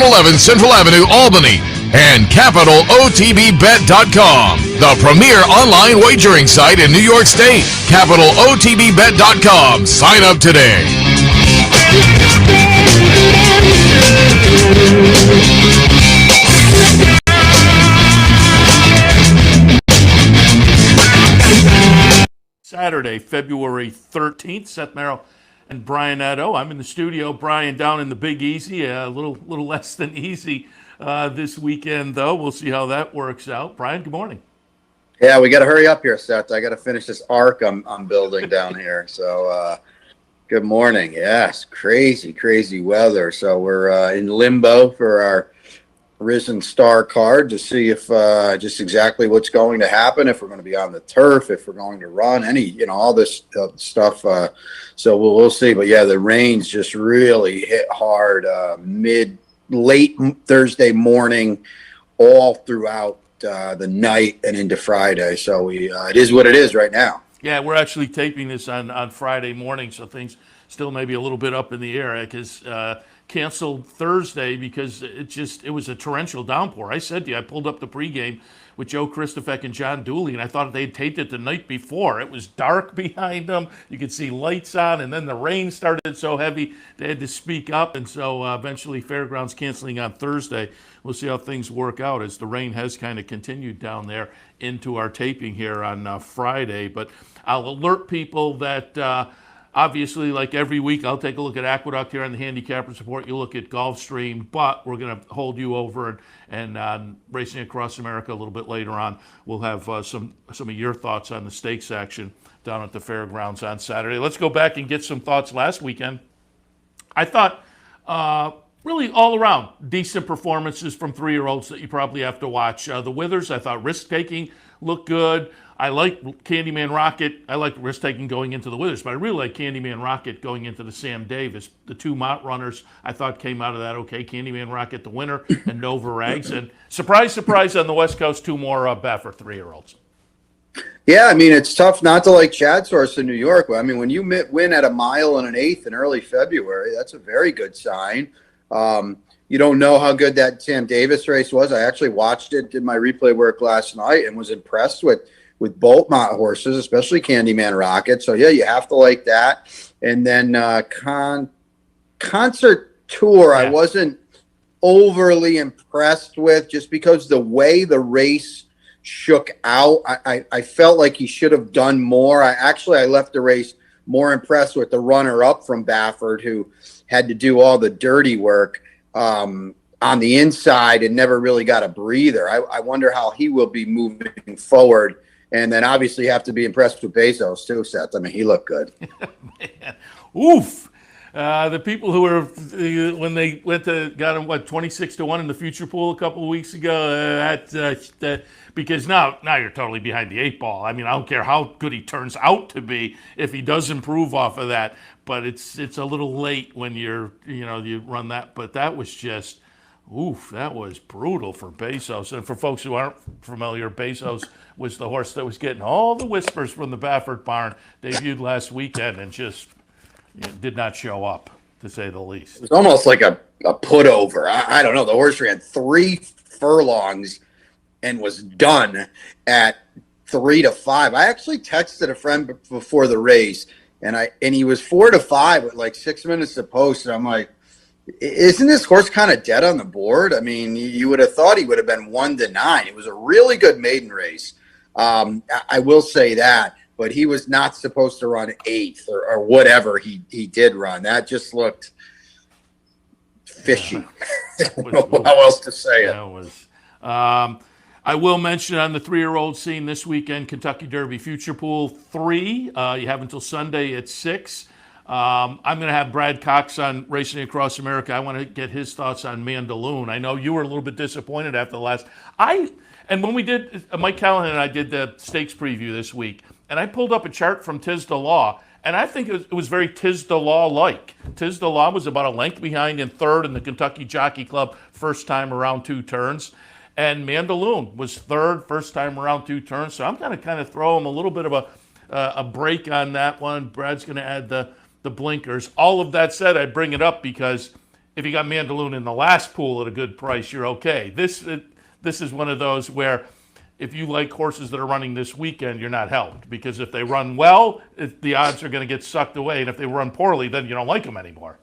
11 Central Avenue, Albany, and CapitalOTBBet.com, the premier online wagering site in New York State. CapitalOTBBet.com. Sign up today. Saturday, February 13th, Seth Merrow and Brian Addo. I'm in the studio. Brian down in the Big Easy, a little less than easy this weekend, though. We'll see how that works out. Brian, good morning. Yeah, we got to hurry up here, Seth. I got to finish this arc I'm building down here. So, good morning. Yes, crazy weather. So we're in limbo for our Risen Star card to see if just exactly what's going to happen, if we're going to be on the turf, if we're going to run, all this stuff. So we'll see. But yeah, the rains just really hit hard late Thursday morning, all throughout the night and into Friday. So it is what it is right now. Yeah, we're actually taping this on Friday morning, so things still maybe a little bit up in the air because canceled Thursday because it was a torrential downpour. I said to you, I pulled up the pregame with Joe Christofek and John Dooley, and I thought they'd taped it the night before. It was dark behind them. You could see lights on, and then the rain started so heavy they had to speak up, and so eventually Fairgrounds canceling on Thursday. We'll see how things work out as the rain has kind of continued down there into our taping here on Friday. But I'll alert people that obviously, like every week, I'll take a look at Aqueduct here on the Handicappers Report. You look at Gulfstream, but we're going to hold you over and Racing Across America a little bit later on. We'll have some of your thoughts on the stakes action down at the Fairgrounds on Saturday. Let's go back and get some thoughts last weekend. I thought really all around decent performances from 3-year-olds that you probably have to watch. The Withers, I thought risk-taking looked good. I like Candyman Rocket. I like risk-taking going into the Withers, but I really like Candyman Rocket going into the Sam Davis. The two Mott runners I thought came out of that okay. Candyman Rocket, the winner, and Nova Rags. And surprise on the West Coast, two more Baffert 3-year-olds. Yeah, I mean, it's tough not to like Chad Source in New York. I mean, when you win at 1 1/8 in early February, that's a very good sign. You don't know how good that Sam Davis race was. I actually watched it, did my replay work last night, and was impressed with both Mott horses, especially Candyman Rocket. So, yeah, you have to like that. And then Concert Tour, yeah. I wasn't overly impressed with just because the way the race shook out. I felt like he should have done more. I left the race more impressed with the runner-up from Baffert, who had to do all the dirty work on the inside and never really got a breather. I wonder how he will be moving forward. And then obviously you have to be impressed with Bezos too, Seth. I mean, he looked good. Man. Oof. The people who were, when they got him, 26-1 in the future pool a couple of weeks ago, because now you're totally behind the 8 ball. I mean, I don't care how good he turns out to be if he does improve off of that, but it's a little late when you run that. But that was just, that was brutal for Bezos. And for folks who aren't familiar, Bezos was the horse that was getting all the whispers from the Baffert barn, debuted last weekend, and just did not show up, to say the least. It was almost like a put over. I don't know. The horse ran 3 furlongs and was done at 3 to 5. I actually texted a friend before the race, and he was 4 to 5 with like 6 minutes to post. And I'm like, isn't this horse kind of dead on the board? I mean, you would have thought he would have been 1 to 9. It was a really good maiden race. I will say that. But he was not supposed to run 8th or whatever he did run. That just looked fishy. I don't know how else to say it. I will mention on the 3-year-old scene this weekend, Kentucky Derby Future Pool 3. You have until Sunday at 6. I'm going to have Brad Cox on Racing Across America. I want to get his thoughts on Mandaloon. I know you were a little bit disappointed after the last. And when we did, Mike Callahan and I did the stakes preview this week, and I pulled up a chart from Tiz the Law, and I think it was very Tiz the Law-like. Tiz the Law was about a length behind in 3rd in the Kentucky Jockey Club first time around 2 turns, and Mandaloon was 3rd first time around 2 turns. So I'm going to kind of throw him a little bit of a break on that one. Brad's going to add the blinkers. All of that said, I bring it up because if you got Mandaloun in the last pool at a good price, you're okay. This is one of those where if you like horses that are running this weekend, you're not helped, because if they run well, the odds are going to get sucked away, and if they run poorly, then you don't like them anymore.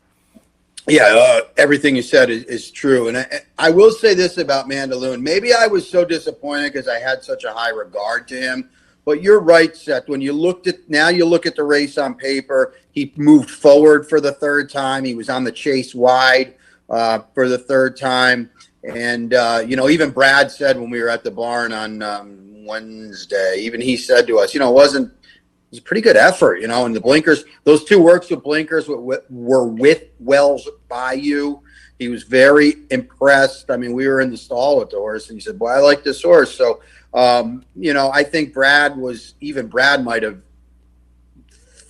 Yeah, everything you said is true. And I will say this about Mandaloun. Maybe I was so disappointed because I had such a high regard to him. But you're right, Seth. When you look at the race on paper, he moved forward for the third time. He was on the chase wide for the third time. And, even Brad said when we were at the barn on Wednesday, even he said to us, it was a pretty good effort, and the blinkers, those two works with blinkers were with Wells Bayou. He was very impressed. I mean, we were in the stall with the horse, and he said, boy, I like this horse. So, I think Brad might have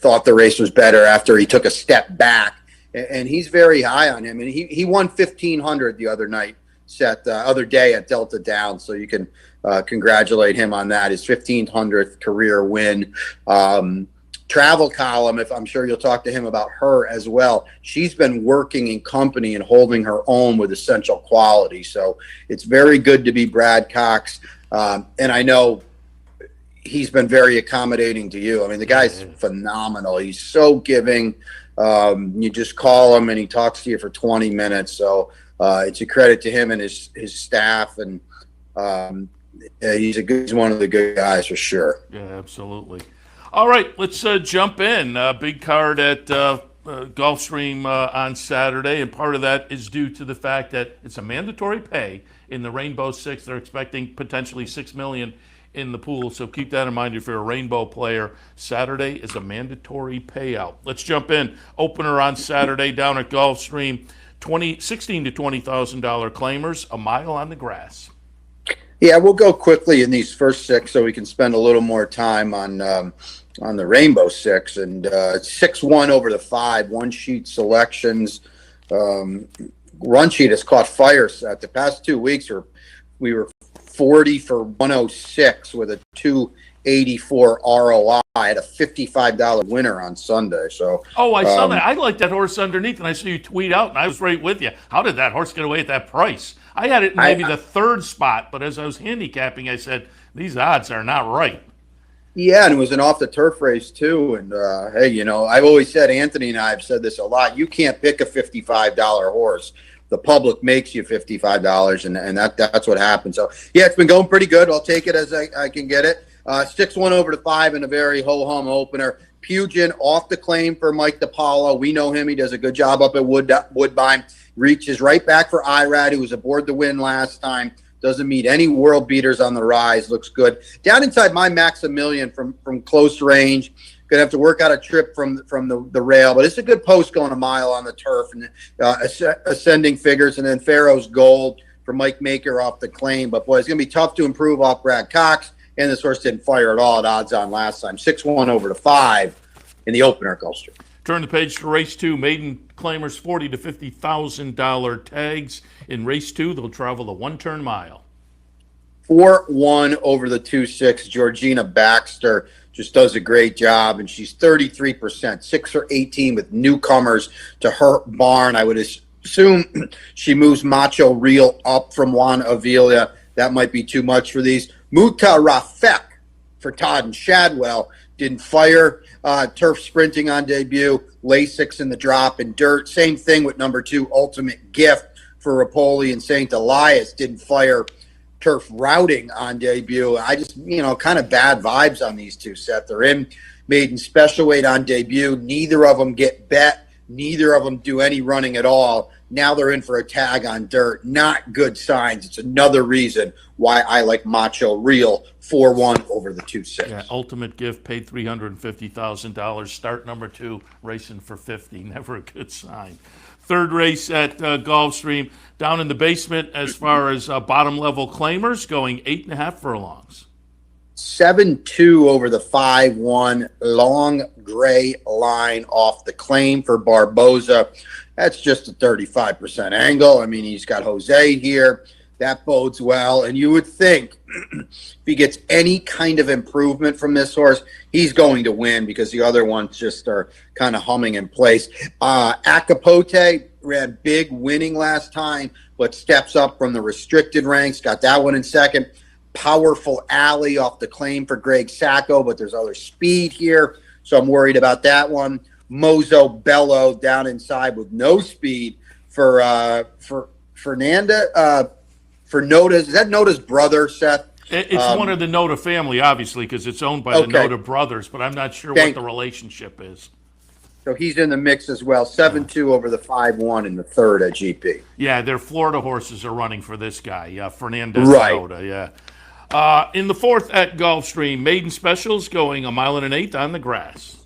thought the race was better after he took a step back, and he's very high on him. And he won 1,500 the other night, Seth, other day at Delta Downs. So you can congratulate him on that, his 1,500th career win. Travel Column, if I'm sure you'll talk to him about her as well. She's been working in company and holding her own with Essential Quality. So it's very good to be Brad Cox. And I know he's been very accommodating to you. I mean, the guy's phenomenal. He's so giving. You just call him and he talks to you for 20 minutes. So it's a credit to him and his staff. And he's one of the good guys for sure. Yeah, absolutely. All right, let's jump in. Big card at Gulfstream on Saturday, and part of that is due to the fact that it's a mandatory pay in the Rainbow Six. They're expecting potentially $6 million in the pool, so keep that in mind if you're a Rainbow player. Saturday is a mandatory payout. Let's jump in. Opener on Saturday down at Gulfstream, $16,000 to $20,000 claimers, a mile on the grass. Yeah, we'll go quickly in these first six so we can spend a little more time on the Rainbow Six. And 6-1 over the 5, one sheet selections. Run sheet has caught fire. At the past 2 weeks, we were 40 for 106 with a 284 ROI. I had a $55 winner on Sunday. So I saw that. I like that horse underneath, and I saw you tweet out, and I was right with you. How did that horse get away at that price? I had it in maybe the third spot, but as I was handicapping, I said, these odds are not right. Yeah, and it was an off-the-turf race, too. And, hey, I've always said, Anthony and I have said this a lot, you can't pick a $55 horse. The public makes you $55, and that's what happened. So, yeah, it's been going pretty good. I'll take it as I can get it. 6-1 over the 5 in a very ho-hum opener. Puget off the claim for Mike DiPaolo. We know him. He does a good job up at Woodbine. Reaches right back for Irad, who was aboard the win last time. Doesn't meet any world beaters on the rise. Looks good. Down inside my Maximilian from close range. Going to have to work out a trip from the rail. But it's a good post going a mile on the turf. And ascending figures. And then Pharaoh's Gold for Mike Maker off the claim. But, boy, it's going to be tough to improve off Brad Cox. And this horse didn't fire at all at odds on last time. 6-1 over the 5 in the opener at Gulfstream. Turn the page to race 2. Maiden claimers $40,000 to $50,000 tags. In race 2, they'll travel the one-turn mile. 4-1 over the 2-6. Georgina Baxter just does a great job, and she's 33%, 6 for 18 with newcomers to her barn. I would assume she moves Macho Real up from Juan Avila. That might be too much for these. Muta Rafek for Todd and Shadwell didn't fire. Turf sprinting on debut. Lasix in the drop and dirt. Same thing with number 2, Ultimate Gift for Rapoli and St. Elias. Didn't fire. Turf routing on debut. I just, kind of bad vibes on these two, Seth. They're in maiden special weight on debut. Neither of them get bet. Neither of them do any running at all. Now they're in for a tag on dirt. Not good signs. It's another reason why I like Macho Real 4-1 over the 2-6. Yeah, Ultimate Gift paid $350,000. Start number 2, racing for $50,000. Never a good sign. Third race at Gulfstream, down in the basement as far as bottom level claimers, going 8.5 furlongs. 7-2 over the 5-1. Long gray line off the claim for Barboza. That's just a 35% angle. I mean, he's got Jose here. That bodes well. And you would think if he gets any kind of improvement from this horse, he's going to win because the other ones just are kind of humming in place. Acapote ran big winning last time, but steps up from the restricted ranks. Got that one in second. Powerful Alley off the claim for Greg Sacco, but there's other speed here, so I'm worried about that one. Mozo Bello down inside with no speed for Fernanda. For Noda's, is that Noda's brother, Seth? It's one of the Noda family, obviously, because it's owned by the Noda brothers, but I'm not sure what the relationship is. So he's in the mix as well. 7-2 over the 5-1 in the third at GP. Yeah, their Florida horses are running for this guy, Fernandez Noda, yeah. In the fourth at Gulfstream, maiden specials going 1 1/8 on the grass.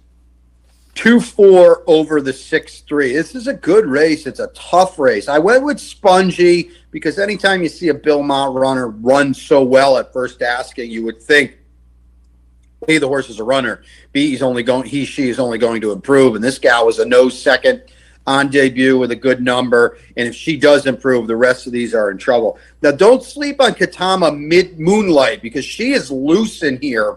2-4 over the 6-3. This is a good race. It's a tough race. I went with Spongy because anytime you see a Bill Mott runner run so well at first asking, you would think, A, the horse is a runner. B, she is only going to improve. And this gal was a nose second on debut with a good number. And if she does improve, the rest of these are in trouble. Now, don't sleep on Katama Mid-Moonlight because she is loose in here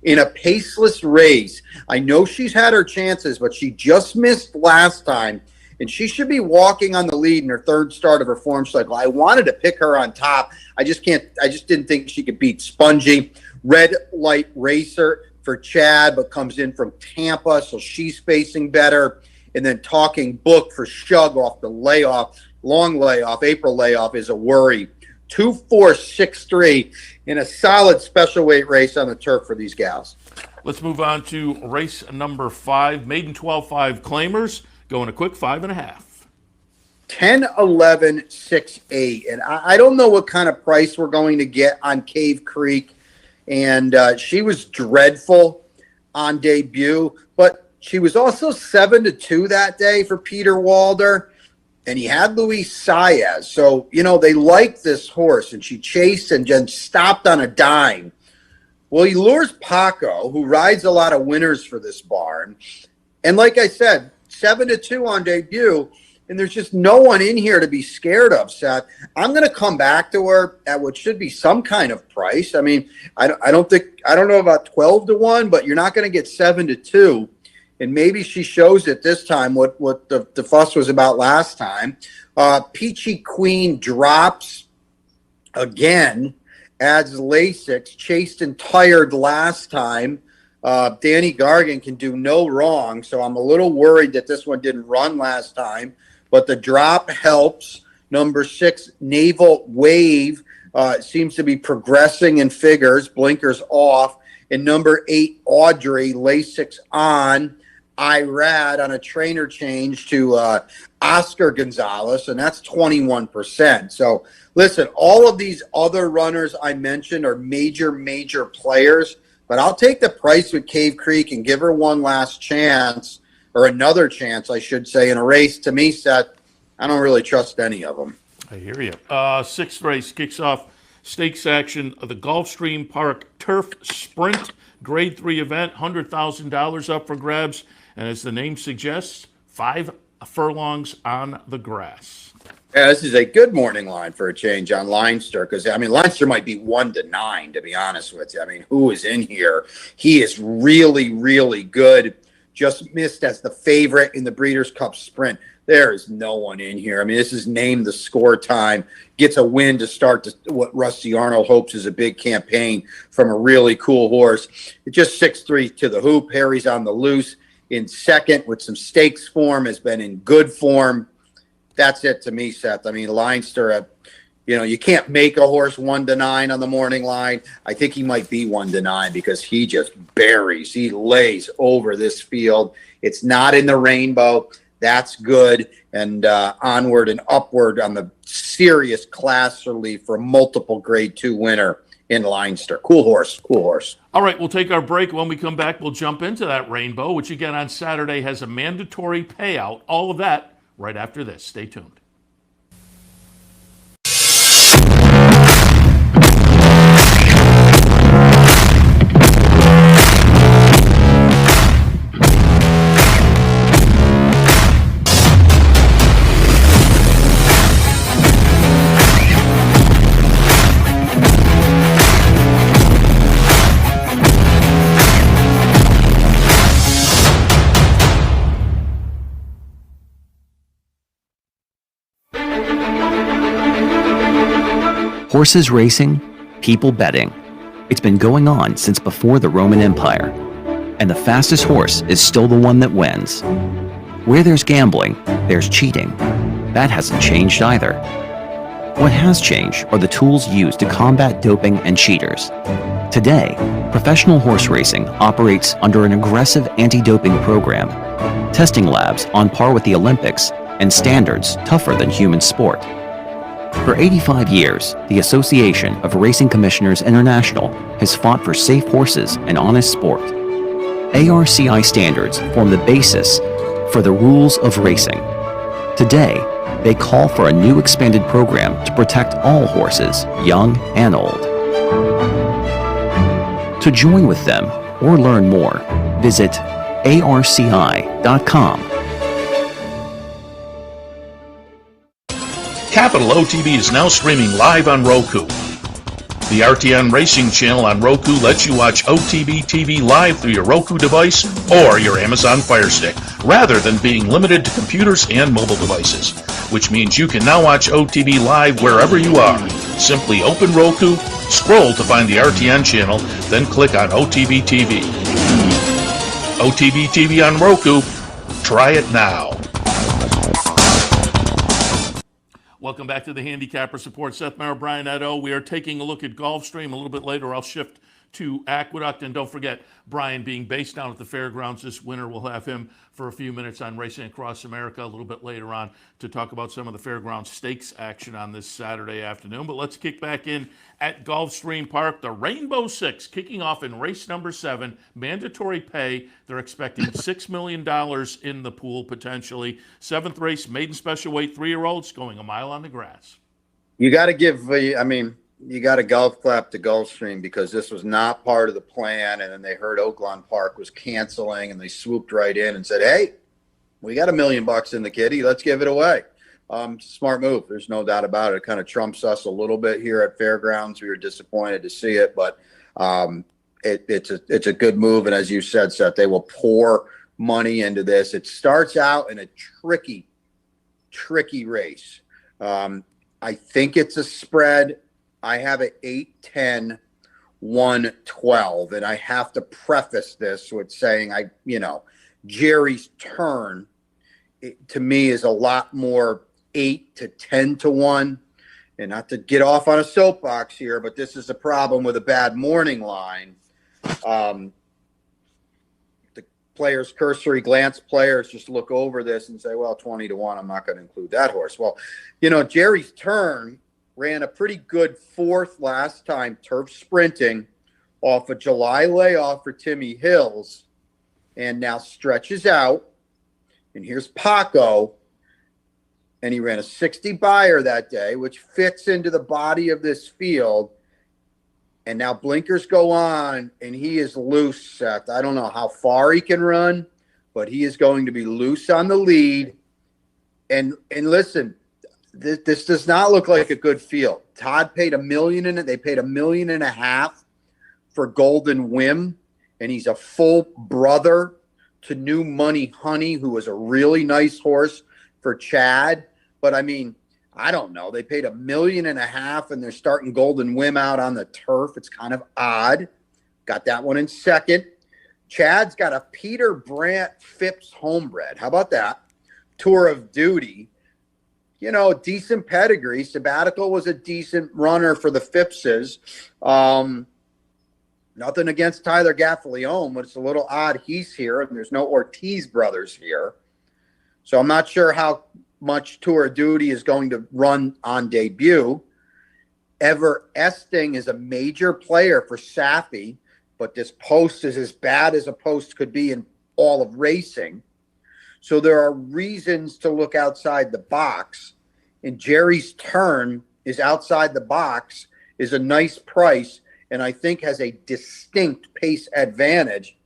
in a paceless race. I know she's had her chances, but she just missed last time, and she should be walking on the lead in her third start of her form cycle. I wanted to pick her on top. I just didn't think she could beat Spongy. Red Light Racer for Chad, but comes in from Tampa, so she's facing better. And then Talking Book for Shug off the layoff, long layoff, April layoff is a worry. 2-4-6-3 in a solid special weight race on the turf for these gals. Let's move on to race number 5, maiden 12-5 claimers, going a quick 5.5. 10-11-6-8. And I don't know what kind of price we're going to get on Cave Creek. And she was dreadful on debut, but she was also 7-2 that day for Peter Walder. And he had Luis Saez. So, they liked this horse, and she chased and then stopped on a dime. Well, he lures Paco, who rides a lot of winners for this barn. And like I said, 7-2 on debut, and there's just no one in here to be scared of, Seth. I'm going to come back to her at what should be some kind of price. I mean, I don't know about 12-1, but you're not going to get 7-2. And maybe she shows it this time what the fuss was about last time. Peachy Queen drops again, adds Lasix, chased and tired last time. Danny Gargan can do no wrong, so I'm a little worried that this one didn't run last time. But the drop helps. Number 6, Naval Wave, seems to be progressing in figures, blinkers off. And number 8, Audrey, Lasix on. Irad on a trainer change to Oscar Gonzalez, and that's 21%. So, listen, all of these other runners I mentioned are major players, but I'll take the price with Cave Creek and give her one last chance, or another chance, I should say, in a race. To me, Seth, I don't really trust any of them. I hear you. Sixth race kicks off stakes action of the Gulfstream Park Turf Sprint Grade 3 event, $100,000 up for grabs. And as the name suggests, 5 furlongs on the grass. Yeah, this is a good morning line for a change on Leinster because, Leinster might be 1-9, to be honest with you. Who is in here? He is really good. Just missed as the favorite in the Breeders' Cup Sprint. There is no one in here. This is named the score time. Gets a win to start what Rusty Arnold hopes is a big campaign from a really cool horse. It's just 6-3 to the hoop. Harry's on the loose. In second with some stakes form, has been in good form. That's it to me, Seth. Leinster, you can't make a horse 1-9 on the morning line. I think he might be 1-9 because he just buries. He lays over this field. It's not in the rainbow. That's good. And onward and upward on the serious class relief for a multiple grade 2 winner in Leinster. Cool horse. All right, we'll take our break. When we come back, we'll jump into that rainbow, which again on Saturday has a mandatory payout. All of that right after this. Stay tuned. Horses racing, people betting. It's been going on since before the Roman Empire. And the fastest horse is still the one that wins. Where there's gambling, there's cheating. That hasn't changed either. What has changed are the tools used to combat doping and cheaters. Today, professional horse racing operates under an aggressive anti-doping program, testing labs on par with the Olympics, and standards tougher than human sport. For 85 years, the Association of Racing Commissioners International has fought for safe horses and honest sport. ARCI standards form the basis for the rules of racing. Today, they call for a new expanded program to protect all horses, young and old. To join with them or learn more, visit arci.com. Capital OTB is now streaming live on Roku. The RTN Racing channel on Roku lets you watch OTB TV live through your Roku device or your Amazon Fire Stick, rather than being limited to computers and mobile devices, which means you can now watch OTB live wherever you are. Simply open Roku, scroll to find the RTN channel, then click on OTB TV. OTB TV on Roku. Try it now. Welcome back to the Handicapper Support. Seth, Merrow, Brian Edo. We are taking a look at Gulfstream. A little bit later, I'll shift to Aqueduct. And don't forget, Brian being based down at the Fairgrounds this winter, we'll have him for a few minutes on Racing Across America a little bit later on to talk about some of the Fairgrounds Stakes action on this Saturday afternoon. But let's kick back in at Gulfstream Park. The Rainbow Six kicking off in race number 7, mandatory pay. They're expecting $6 million in the pool potentially. 7th race, maiden special weight, 3-year-olds going a mile on the grass. You got to give you got to golf clap to Gulfstream, because this was not part of the plan. And then they heard Oaklawn Park was canceling, and they swooped right in and said, hey, we got $1 million in the kitty. Let's give it away. Smart move. There's no doubt about it. It kind of trumps us a little bit here at Fairgrounds. We were disappointed to see it, but it's a good move. And as you said, Seth, they will pour money into this. It starts out in a tricky race. I think it's a spread. I have it 8-10, 1-12, and I have to preface this with saying Jerry's Turn, to me, is a lot more 8-10-1. And not to get off on a soapbox here, but this is a problem with a bad morning line. The players, cursory glance players, just look over this and say, well, 20-1, I'm not going to include that horse. Well, Jerry's Turn ran a pretty good 4th last time, turf sprinting, off a July layoff for Timmy Hills, and now stretches out. And here's Paco, and he ran a 60 buyer that day, which fits into the body of this field. And now blinkers go on, and he is loose, Seth. I don't know how far he can run, but he is going to be loose on the lead. And listen, this does not look like a good field. Todd paid $1 million in it. They paid $1.5 million for Golden Whim, and he's a full brother to New Money Honey, who was a really nice horse for Chad. But I mean, I don't know. They paid $1.5 million, and they're starting Golden Whim out on the turf. It's kind of odd. Got that one in second. Chad's got a Peter Brandt Phipps homebred. How about that? Tour of Duty. Decent pedigree. Sabbatical was a decent runner for the Phippses. Nothing against Tyler Gaffalione, but it's a little odd he's here, and there's no Ortiz brothers here. So I'm not sure how much Tour of Duty is going to run on debut. Ever Esting is a major player for Safi, but this post is as bad as a post could be in all of racing. So there are reasons to look outside the box. And Jerry's Turn is outside the box, is a nice price, and I think has a distinct pace advantage.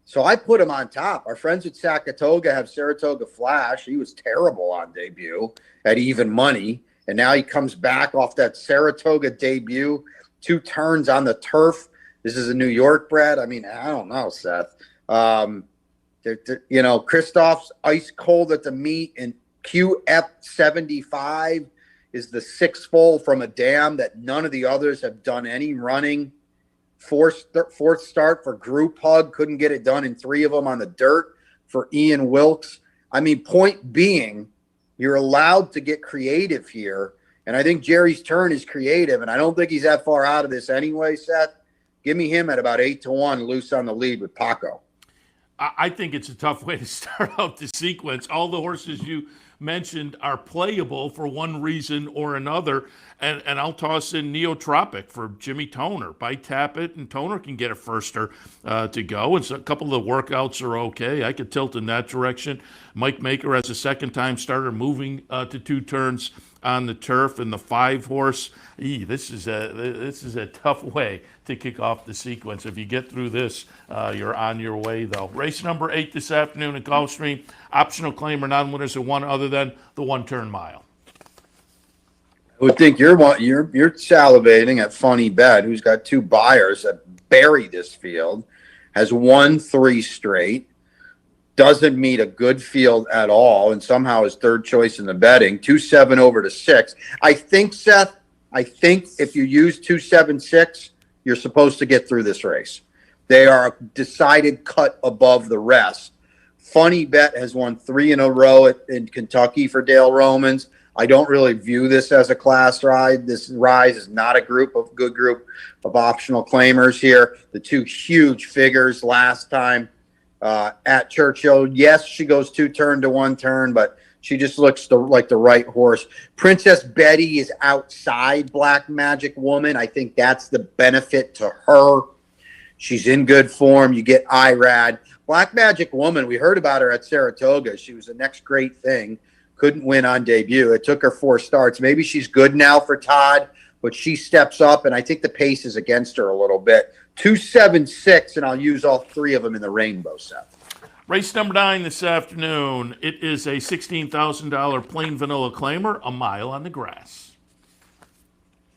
So I put him on top. Our friends at Saratoga have Saratoga Flash. He was terrible on debut at even money, and now he comes back off that Saratoga debut, 2 turns on the turf. This is a New York bred. I mean, I don't know, Seth. Christoph's ice cold at the meet, and QF75 is the 6 foal from a dam that none of the others have done any running. Fourth start for Group Hug. Couldn't get it done in 3 of them on the dirt for Ian Wilkes. I mean, point being, you're allowed to get creative here. And I think Jerry's Turn is creative, and I don't think he's that far out of this anyway, Seth. Give me him at about 8-1, loose on the lead with Paco. I think it's a tough way to start out the sequence. All the horses you mentioned are playable for one reason or another, and I'll toss in Neotropic for Jimmy Toner. By Tappet, and Toner can get a firster to go, and so a couple of the workouts are okay. I could tilt in that direction. Mike Maker as a second-time starter, moving to 2 turns on the turf, and the 5-horse. This is a tough way to kick off the sequence. If you get through this, you're on your way, though. Race number 8 this afternoon at Gulfstream. Optional claim or non-winners are one other than the 1-turn mile. I would think you're salivating at Funny Bet, who's got 2 buyers that bury this field, has won 3 straight, doesn't meet a good field at all, and somehow is third choice in the betting. 2-7 over to 6. I think, Seth, if you use 2-7-6, you're supposed to get through this race. They are a decided cut above the rest. Funny Bet has won 3 in a row in Kentucky for Dale Romans. I don't really view this as a class ride. This rise is not a good group of optional claimers here. The 2 huge figures last time at Churchill. Yes, she goes 2 turn to 1 turn, but she just looks like the right horse. Princess Betty is outside Black Magic Woman. I think that's the benefit to her. She's in good form. You get IRAD. Black Magic Woman, we heard about her at Saratoga. She was the next great thing. Couldn't win on debut. It took her 4 starts. Maybe she's good now for Todd, but she steps up, and I think the pace is against her a little bit. 2-7-6, and I'll use all 3 of them in the rainbow, Seth. Race number 9 this afternoon. It is a $16,000 plain vanilla claimer, a mile on the grass.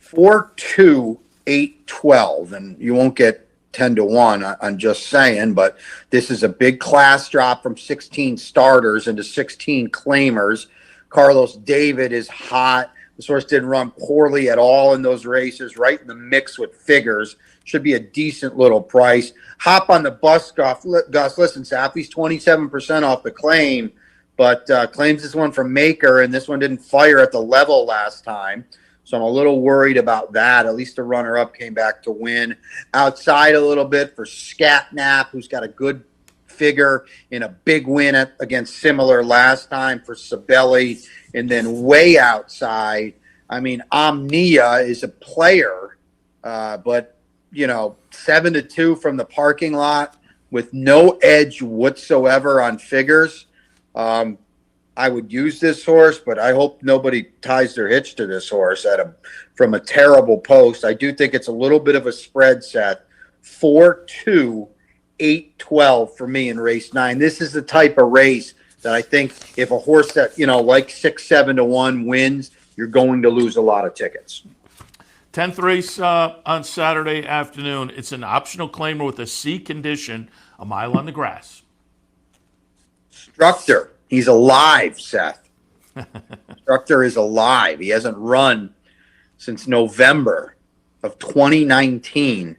4-2-8-12, and you won't get 10-1. I'm just saying, but this is a big class drop from 16 starters into 16 claimers. Carlos David is hot. This horse didn't run poorly at all in those races, right in the mix with figures. Should be a decent little price. Hop on the bus, Gus. Listen, Saf, he's 27% off the claim, but claims this one from Maker, and this one didn't fire at the level last time. So I'm a little worried about that. At least the runner-up came back to win. Outside a little bit for Scatnap, who's got a good figure in a big win against Similar last time for Sabelli. And then way outside, I mean, Omnia is a player, but, 7-2 from the parking lot with no edge whatsoever on figures. I would use this horse, but I hope nobody ties their hitch to this horse from a terrible post. I do think it's a little bit of a spread set. 4-2-8-12 for me in race 9. This is the type of race that I think if a horse that, like 6-7-1 wins, you're going to lose a lot of tickets. 10th race on Saturday afternoon. It's an optional claimer with a C condition, a mile on the grass. Structure. He's alive, Seth. Structure is alive. He hasn't run since November of 2019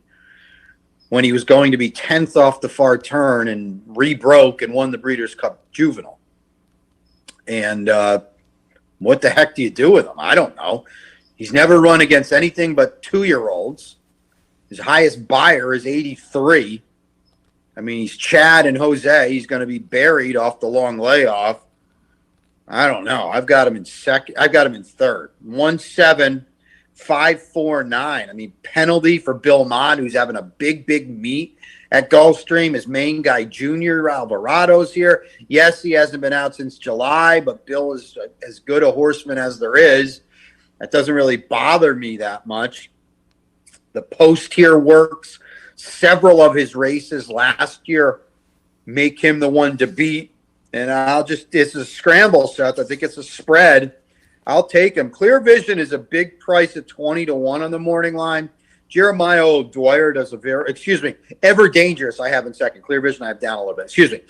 when he was going to be 10th off the far turn and rebroke and won the Breeders' Cup Juvenile. And what the heck do you do with him? I don't know. He's never run against anything but 2-year-olds. His highest buyer is 83. I mean, he's Chad and Jose. He's going to be buried off the long layoff. I don't know. I've got him in second. I've got him in third. 1-7, 5-4-9. I mean, penalty for Bill Mott, who's having a big meet at Gulfstream. His main guy, Junior Alvarado's here. Yes, he hasn't been out since July, but Bill is as good a horseman as there is. That doesn't really bother me that much. The post here works. Several of his races last year make him the one to beat. And it's a scramble, Seth. I think it's a spread. I'll take him. Clear Vision is a big price at 20-1 on the morning line. Jeremiah O'Dwyer does Ever Dangerous. I have in second. Clear Vision, I have down a little bit. Excuse me.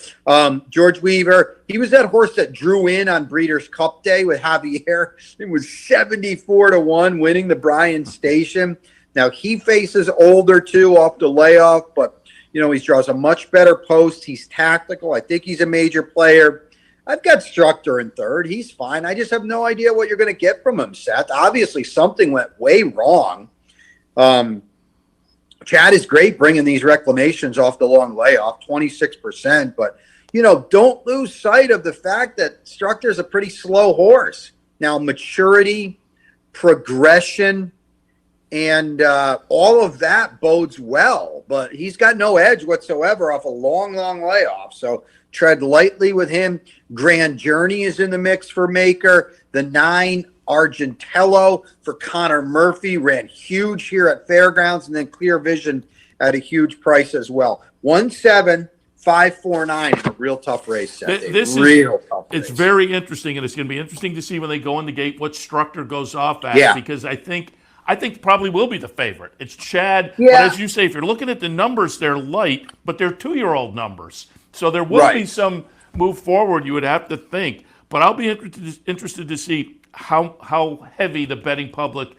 George Weaver, he was that horse that drew in on Breeders' Cup Day with Javier. It was 74-1 winning the Bryan Station. Now he faces older too off the layoff, but he draws a much better post. He's tactical. I think he's a major player. I've got Structor in third. He's fine. I just have no idea what you're going to get from him, Seth. Obviously, something went way wrong. Chad is great bringing these reclamations off the long layoff, 26%. But, don't lose sight of the fact that Structor's a pretty slow horse. Now, maturity, progression, and all of that bodes well. But he's got no edge whatsoever off a long, long layoff. So tread lightly with him. Grand Journey is in the mix for Maker. The 9 Argentello for Connor Murphy ran huge here at Fairgrounds, and then Clear Vision at a huge price as well. 1-7-5-4-9 is a real tough race. Tough It's race. Very interesting, and it's going to be interesting to see when they go in the gate what Structor goes off at, because I think probably will be the favorite. It's Chad, but as you say, if you're looking at the numbers, they're light, but they're 2-year-old numbers, so there will be some move forward. You would have to think, but I'll be interested to see how heavy the betting public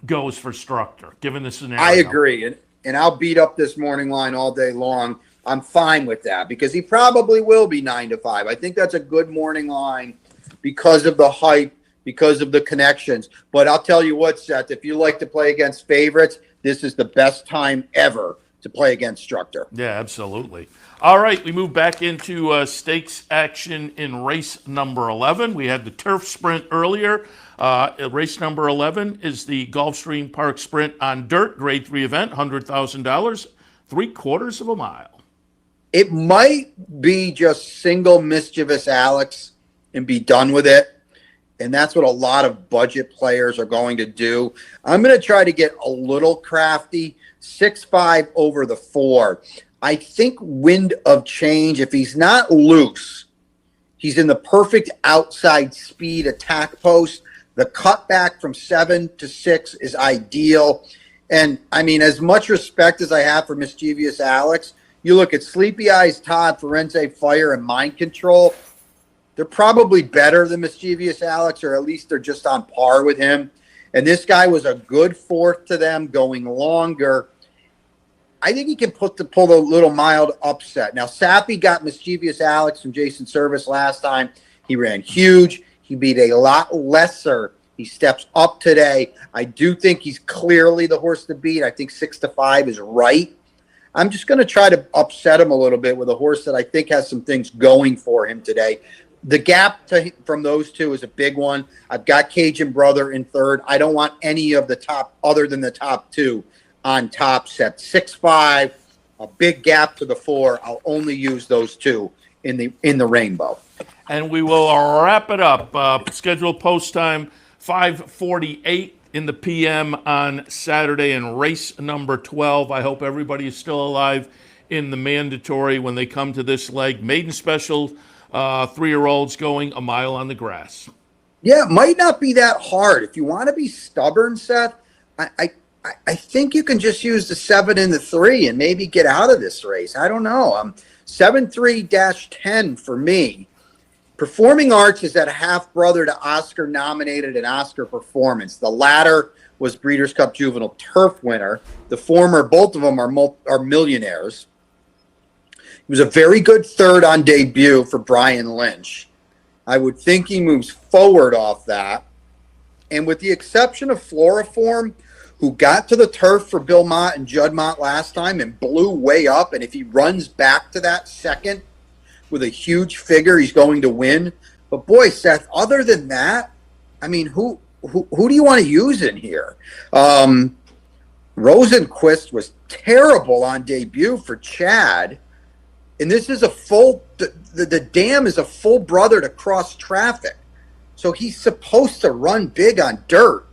goes for Structor, given the scenario. I agree, and I'll beat up this morning line all day long. I'm fine with that because he probably will be 9-5. I think that's a good morning line because of the hype, because of the connections. But I'll tell you what, Seth, if you like to play against favorites, this is the best time ever to play against Structor. Yeah, absolutely. All right, we move back into stakes action in race number 11. We had the turf sprint earlier. Race number 11 is the Gulfstream Park Sprint on dirt, grade 3 event, $100,000, 3/4 of a mile. It might be just single Mischievous Alex and be done with it. And that's what a lot of budget players are going to do. I'm going to try to get a little crafty, 6-5 over the 4. I think Wind of Change, if he's not loose, he's in the perfect outside speed attack post. The cutback from 7 to 6 is ideal. And, I mean, as much respect as I have for Mischievous Alex, you look at Sleepy Eyes Todd, Firenze Fire, and Mind Control, they're probably better than Mischievous Alex, or at least they're just on par with him. And this guy was a good fourth to them going longer. I think he can pull the little mild upset. Now, Sappy got Mischievous Alex from Jason Service last time. He ran huge. He beat a lot lesser. He steps up today. I do think he's clearly the horse to beat. I think 6-5 is right. I'm just going to try to upset him a little bit with a horse that I think has some things going for him today. The gap from those two is a big one. I've got Cajun Brother in third. I don't want any of the top other than the top two on top set. 6-5, a big gap to the 4. I'll only use those two in the rainbow. And we will wrap it up. Scheduled post time 5:48 in the PM on Saturday in race number 12. I hope everybody is still alive in the mandatory when they come to this leg. Maiden special, 3-year-olds going a mile on the grass. Yeah, it might not be that hard. If you want to be stubborn, Seth, I think you can just use the 7 and the 3 and maybe get out of this race. I don't know. 7-3-10 for me. Performing Arts is that half-brother to Oscar nominated and Oscar Performance. The latter was Breeders' Cup Juvenile Turf winner. The former, both of them are millionaires. He was a very good third on debut for Brian Lynch. I would think he moves forward off that. And with the exception of Floriform, who got to the turf for Bill Mott and Judd Mott last time and blew way up, and if he runs back to that second with a huge figure, he's going to win. But boy, Seth, other than that, I mean, who do you want to use in here? Rosenquist was terrible on debut for Chad. And this is the dam is a full brother to Cross Traffic. So he's supposed to run big on dirt.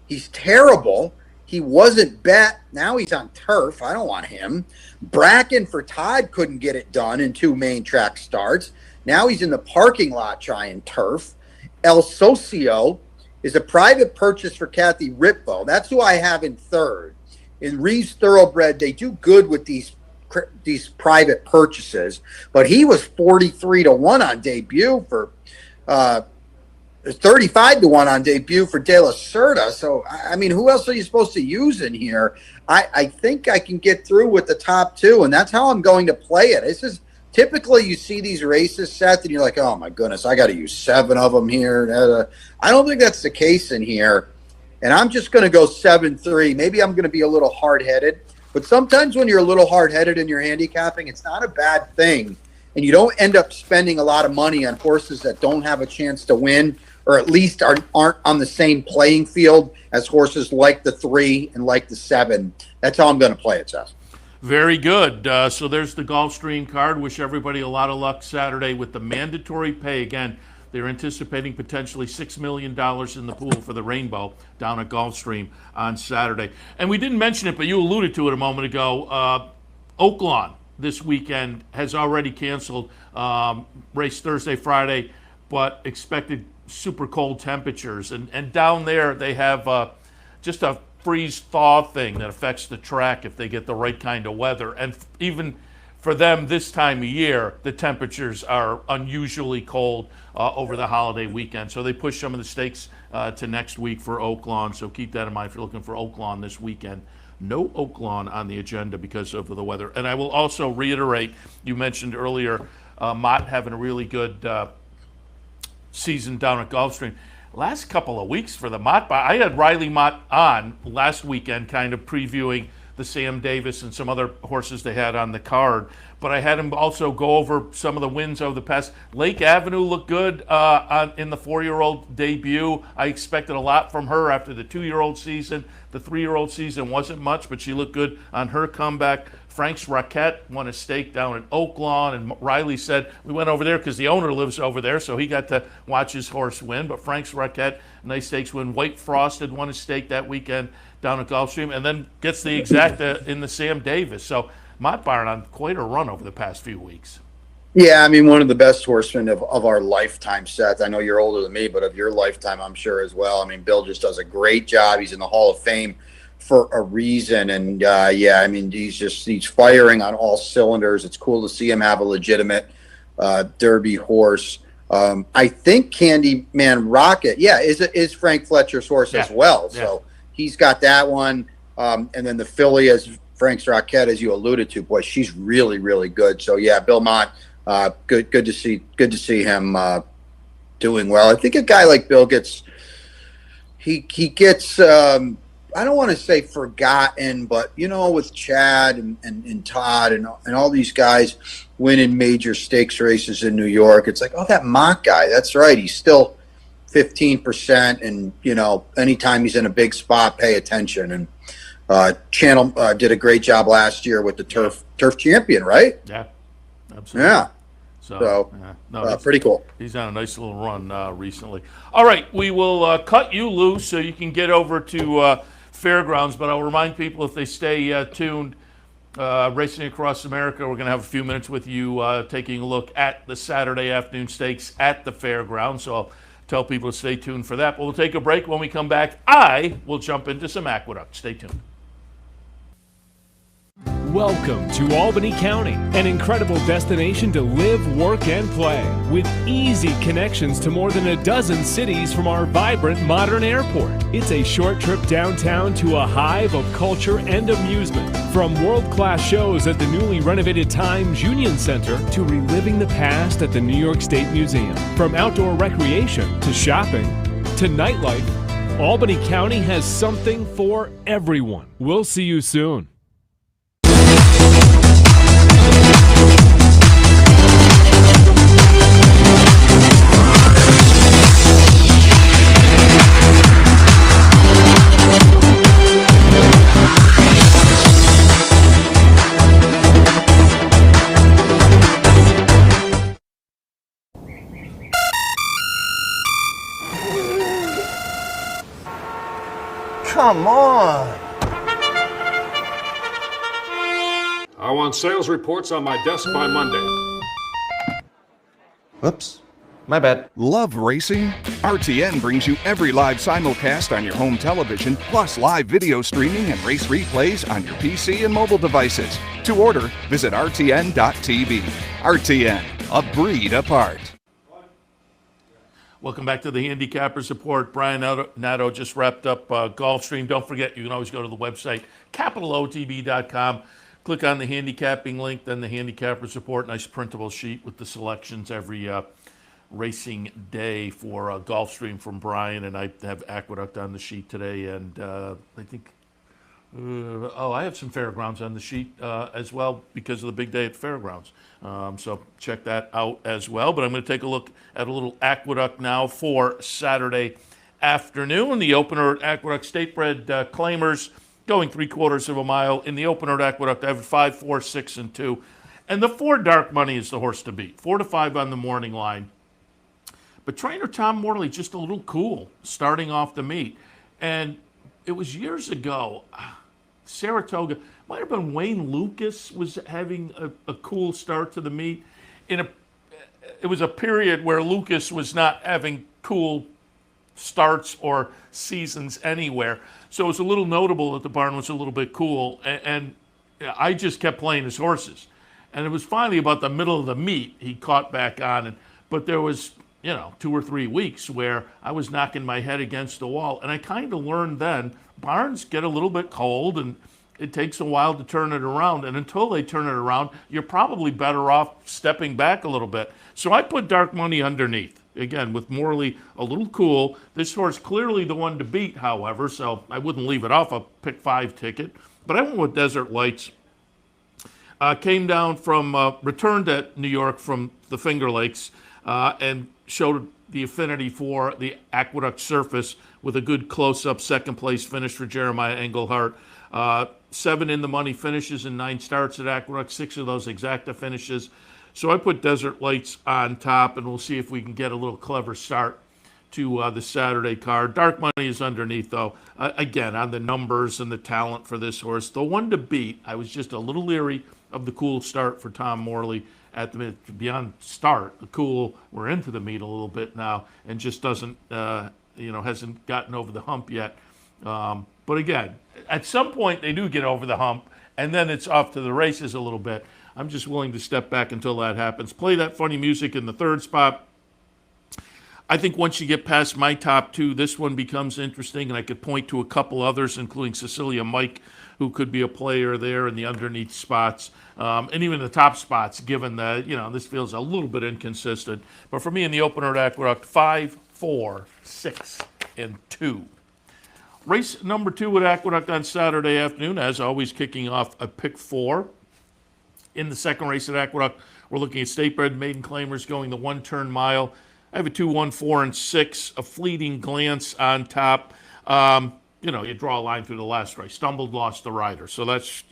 He's terrible. He wasn't bet. Now he's on turf. I don't want him. Bracken for Todd couldn't get it done in 2 main track starts. Now he's in the parking lot trying turf. El Socio is a private purchase for Kathy Ritvo. That's who I have in third. in Reeves Thoroughbred, they do good with these private purchases, but he was 43-1 on debut for 35-1 on debut for De La Cerda. So, I mean, who else are you supposed to use in here? I think I can get through with the top two, and that's how I'm going to play it. This is typically you see these races, Seth, and you're like, oh my goodness, I got to use 7 of them here. I don't think that's the case in here, and I'm just going to go 7-3. Maybe I'm going to be a little hard-headed, but sometimes when you're a little hard-headed in your handicapping, it's not a bad thing, and you don't end up spending a lot of money on horses that don't have a chance to win, or at least aren't on the same playing field as horses like the 3 and like the 7. That's how I'm going to play it, Seth. Very good. So there's the Gulfstream card. Wish everybody a lot of luck Saturday with the mandatory pay. Again, they're anticipating potentially $6 million in the pool for the Rainbow down at Gulfstream on Saturday. And we didn't mention it, but you alluded to it a moment ago. Oaklawn this weekend has already canceled race Thursday, Friday, but expected super cold temperatures. And down there they have just a freeze-thaw thing that affects the track if they get the right kind of weather. And even for them this time of year, the temperatures are unusually cold over the holiday weekend. So they push some of the stakes to next week for Oaklawn. So keep that in mind if you're looking for Oaklawn this weekend. No Oaklawn on the agenda because of the weather. And I will also reiterate, you mentioned earlier Mott having a really good season down at Gulfstream. Last couple of weeks for the Mott, I had Riley Mott on last weekend kind of previewing the Sam Davis and some other horses they had on the card, but I had him also go over some of the wins over the past. Lake Avenue looked good in the 4-year-old debut. I expected a lot from her after the 2-year-old season. The 3-year-old season wasn't much, but she looked good on her comeback. Frank's Rocket won a stake down at Oaklawn, and Riley said, we went over there because the owner lives over there, so he got to watch his horse win. But Frank's Rocket, nice stakes win. White Frosted won a stake that weekend down at Gulfstream, and then gets the exacta in the Sam Davis. So Mott Byron on quite a run over the past few weeks. Yeah, I mean, one of the best horsemen of our lifetime, Seth. I know you're older than me, but of your lifetime, I'm sure as well. I mean, Bill just does a great job. He's in the Hall of Fame for a reason. And yeah, I mean, he's firing on all cylinders. It's cool to see him have a legitimate Derby horse. I think Candyman Rocket, is Frank Fletcher's horse as well. Yeah. So he's got that one. And then the filly is Frank's Rocket, as you alluded to. Boy, she's really, really good. So yeah, Bill Mott, good to see him doing well. I think a guy like Bill gets I don't want to say forgotten, but, you know, with Chad and Todd and all these guys winning major stakes races in New York, it's like, oh, that Mott guy, that's right. He's still 15%. And, you know, anytime he's in a big spot, pay attention. And Channel did a great job last year with the turf champion, right? Yeah, absolutely. Yeah. So pretty cool. He's on a nice little run recently. All right, we will cut you loose so you can get over to Fairgrounds, but I'll remind people if they stay tuned, Racing Across America, we're going to have a few minutes with you taking a look at the Saturday afternoon stakes at the Fairgrounds. So I'll tell people to stay tuned for that. But we'll take a break. When we come back, I will jump into some Aqueduct. Stay tuned. Welcome to Albany County, an incredible destination to live, work, and play, with easy connections to more than a dozen cities from our vibrant modern airport. It's a short trip downtown to a hive of culture and amusement, from world-class shows at the newly renovated Times Union Center to reliving the past at the New York State Museum. From outdoor recreation to shopping to nightlife, Albany County has something for everyone. We'll see you soon. Come on! I want sales reports on my desk by Monday. Whoops. My bad. Love racing? RTN brings you every live simulcast on your home television, plus live video streaming and race replays on your PC and mobile devices. To order, visit rtn.tv. RTN, a breed apart. Welcome back to the Handicappers Report. Brian Nato just wrapped up Gulfstream. Don't forget, you can always go to the website, capitalotb.com. Click on the handicapping link, then the Handicappers Report. Nice printable sheet with the selections every racing day for Gulfstream from Brian. And I have Aqueduct on the sheet today. And I think, I have some Fairgrounds on the sheet as well because of the big day at Fairgrounds. So check that out as well. But I'm going to take a look at a little Aqueduct now for Saturday afternoon. The opener at Aqueduct Statebred Claimers going 3/4 of a mile. In the opener at Aqueduct, I have 5, 4, 6, and 2. And the 4 Dark Money is the horse to beat. 4 to 5 on the morning line. But trainer Tom Morley just a little cool starting off the meet. And it was years ago, Saratoga, might have been Wayne Lucas was having a cool start to the meet. It was a period where Lucas was not having cool starts or seasons anywhere. So it was a little notable that the barn was a little bit cool. And I just kept playing his horses. And it was finally about the middle of the meet he caught back on. But there was, 2 or 3 weeks where I was knocking my head against the wall. And I kind of learned then, barns get a little bit cold and it takes a while to turn it around. And until they turn it around, you're probably better off stepping back a little bit. So I put Dark Money underneath. Again, with Morley a little cool. This horse clearly the one to beat, however, so I wouldn't leave it off a pick 5 ticket. But I went with Desert Lights. Came down from, returned at New York from the Finger Lakes and showed the affinity for the Aqueduct surface with a good close-up second place finish for Jeremiah Engelhardt. 7 in the money finishes and 9 starts at Aqueduct, 6 of those exacta finishes. So I put Desert Lights on top, and we'll see if we can get a little clever start to the Saturday card. Dark Money is underneath, though. Again, on the numbers and the talent for this horse. The one to beat, I was just a little leery of the cool start for Tom Morley at the beyond start. The cool, we're into the meet a little bit now, and just doesn't, hasn't gotten over the hump yet. But again, at some point they do get over the hump, and then it's off to the races a little bit. I'm just willing to step back until that happens. Play that funny music in the 3rd spot. I think once you get past my top 2, this one becomes interesting, and I could point to a couple others, including Cecilia Mike, who could be a player there in the underneath spots, and even the top spots, given that, this feels a little bit inconsistent. But for me in the opener at Aqueduct, 5, 4, 6, and 2. Race number 2 at Aqueduct on Saturday afternoon, as always, kicking off a pick 4. In the second race at Aqueduct, we're looking at Statebred Maiden Claimers going the 1-turn mile. I have a 2, 1, 4, and 6, a fleeting glance on top. You draw a line through the last race. Stumbled, lost the rider. So that's,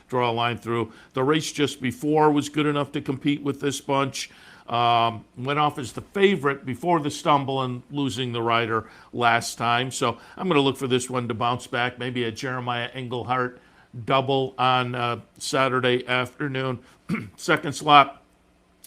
draw a line through. The race just before was good enough to compete with this bunch. Went off as the favorite before the stumble and losing the rider last time. So I'm going to look for this one to bounce back. Maybe a Jeremiah Engelhardt double on Saturday afternoon. Second slot,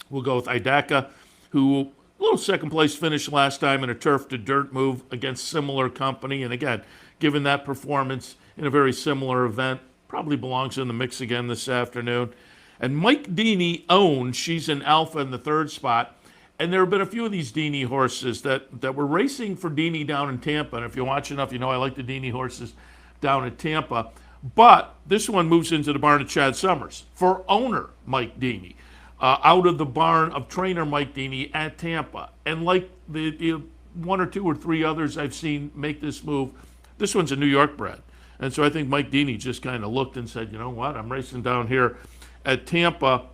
we'll go with Idaka, who a little second place finish last time in a turf to dirt move against similar company. And again, given that performance in a very similar event, probably belongs in the mix again this afternoon. And Mike Deeney owns, she's an alpha in the 3rd spot. And there have been a few of these Deeney horses that were racing for Deeney down in Tampa. And if you watch enough, I like the Deeney horses down at Tampa. But this one moves into the barn of Chad Summers for owner Mike Deeney, out of the barn of trainer Mike Deeney at Tampa. And like the 1 or 2 or 3 others I've seen make this move, this one's a New York bred. And so I think Mike Deeney just kind of looked and said, you know what, I'm racing down here at Tampa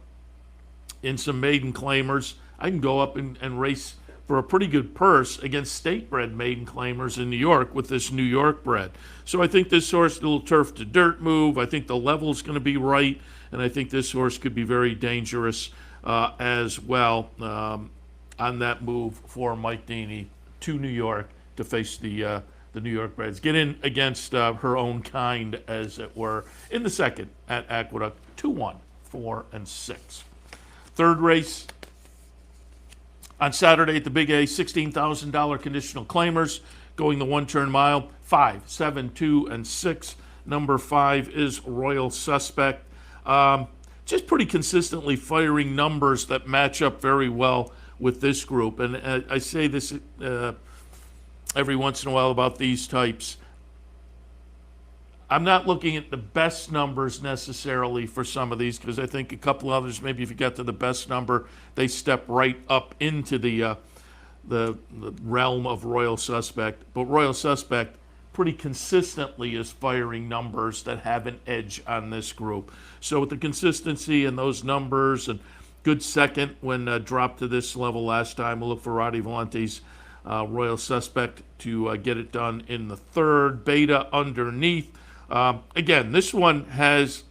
in some maiden claimers. I can go up and race for a pretty good purse against state-bred maiden claimers in New York with this New York bred. So I think this horse, little turf to dirt move, I think the level's going to be right, and I think this horse could be very dangerous as well on that move for Mike Deeney to New York to face the New York breds. Get in against her own kind, as it were, in the second at Aqueduct, 2, 1, 4, and 6. Third race, On Saturday at the Big A, $16,000 conditional claimers going the one-turn mile, 5, 7, 2, and 6. Number 5 is Royal Suspect. Just pretty consistently firing numbers that match up very well with this group. And I say this every once in a while about these types. I'm not looking at the best numbers necessarily for some of these, because I think a couple others, maybe if you get to the best number, they step right up into the realm of Royal Suspect. But Royal Suspect pretty consistently is firing numbers that have an edge on this group. So with the consistency and those numbers, and good second when dropped to this level last time, we'll look for Roddy Valente's Royal Suspect to get it done in the third. Beta underneath. Again, this one has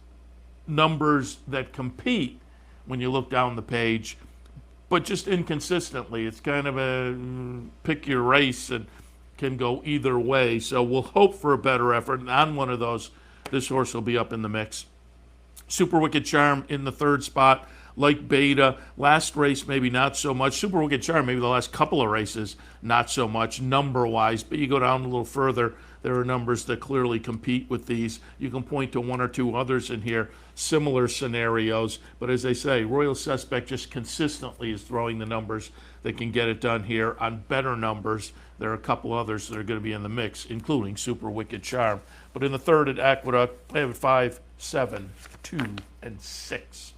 numbers that compete when you look down the page, but just inconsistently. It's kind of a pick your race and can go either way. So we'll hope for a better effort. And on one of those, this horse will be up in the mix. Super Wicked Charm in the third spot. Like Beta, last race maybe not so much. Super Wicked Charm, maybe the last couple of races, not so much number-wise. But you go down a little further, there are numbers that clearly compete with these. You can point to one or two others in here, similar scenarios. But as I say, Royal Suspect just consistently is throwing the numbers that can get it done here on better numbers. There are a couple others that are going to be in the mix, including Super Wicked Charm. But in the third at Aqueduct, I have 5, 7, 2, and 6.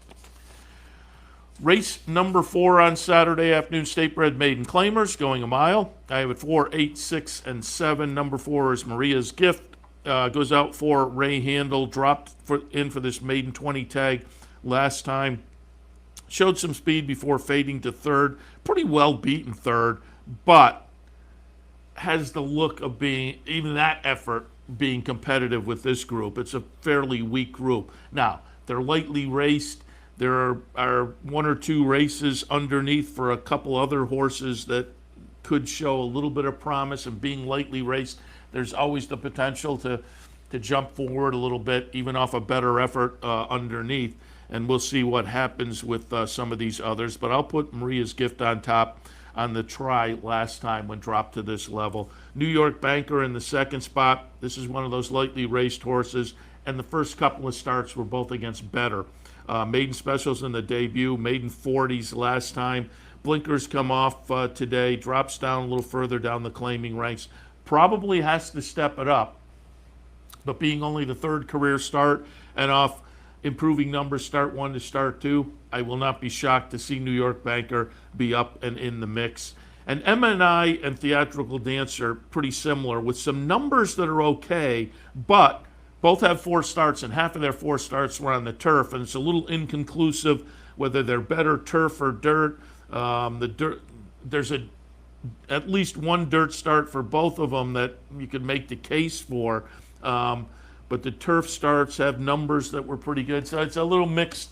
Race number 4 on Saturday afternoon, State Bred Maiden Claimers, going a mile. I have it 4, 8, 6, and 7. Number 4 is Maria's Gift. Goes out for Ray Handel. Dropped in for this maiden 20 tag last time. Showed some speed before fading to third. Pretty well beaten third, but has the look of being, even that effort, being competitive with this group. It's a fairly weak group. Now, they're lightly raced. There are one or two races underneath for a couple other horses that could show a little bit of promise, and being lightly raced, there's always the potential to jump forward a little bit, even off a better effort underneath. And we'll see what happens with some of these others. But I'll put Maria's Gift on top on the try last time when dropped to this level. New York Banker in the second spot. This is one of those lightly raced horses, and the first couple of starts were both against better. Maiden specials in the debut, maiden 40s last time. Blinkers come off today, drops down a little further down the claiming ranks. Probably has to step it up, but being only the third career start and off improving numbers, start 1 to start 2, I will not be shocked to see New York Banker be up and in the mix. And M&I and Theatrical Dancer pretty similar, with some numbers that are okay, but both have 4 starts, and half of their 4 starts were on the turf, and it's a little inconclusive whether they're better turf or dirt. There's at least one dirt start for both of them that you could make the case for, but the turf starts have numbers that were pretty good. So it's a little mixed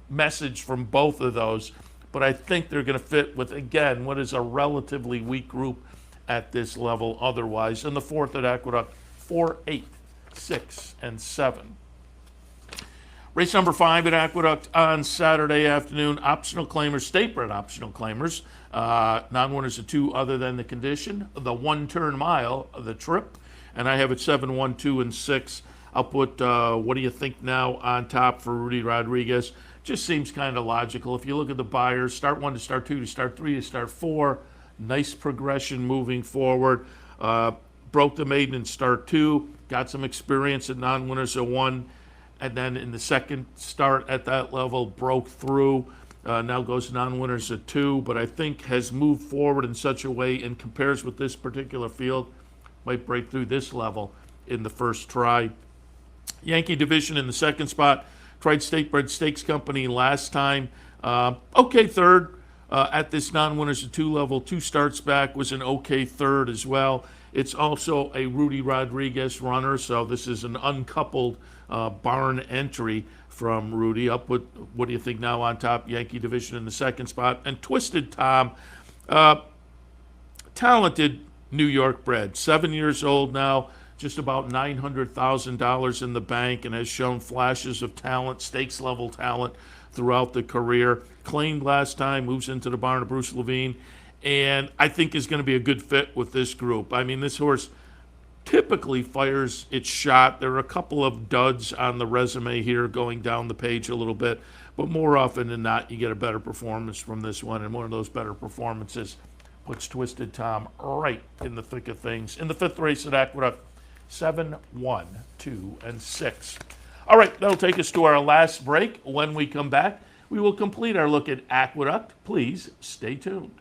message from both of those, but I think they're going to fit with, again, what is a relatively weak group at this level otherwise. And the fourth at Aqueduct, 4, 8. 6, and 7. Race number 5 at Aqueduct on Saturday afternoon. Optional claimers, State Bred optional claimers. Non-winners of 2 other than the condition. The one-turn mile, the trip. And I have it 7, 1, 2, and 6. I'll put What Do You Think Now on top for Rudy Rodriguez. Just seems kind of logical. If you look at the buyers, start 1 to start 2 to start 3 to start 4. Nice progression moving forward. Broke the maiden in start 2. Got some experience at non-winners of 1, and then in the second start at that level, broke through. Now goes non-winners of 2, but I think has moved forward in such a way and compares with this particular field, might break through this level in the first try. Yankee Division in the second spot. Tried State Bred Stakes Company last time. Okay third at this non-winners of 2 level. 2 starts back, was an okay third as well. It's also a Rudy Rodriguez runner, so this is an uncoupled barn entry from Rudy. I'll put What Do You Think Now on top, Yankee Division in the second spot. And Twisted Tom, talented New York bred, 7 years old now, just about $900,000 in the bank and has shown flashes of talent, stakes level talent throughout the career. Claimed last time, moves into the barn of Bruce Levine, and I think is going to be a good fit with this group. I mean, this horse typically fires its shot. There are a couple of duds on the resume here going down the page a little bit, but more often than not, you get a better performance from this one, and one of those better performances puts Twisted Tom right in the thick of things. In the fifth race at Aqueduct, 7, 1, 2, and 6. All right, that'll take us to our last break. When we come back, we will complete our look at Aqueduct. Please stay tuned.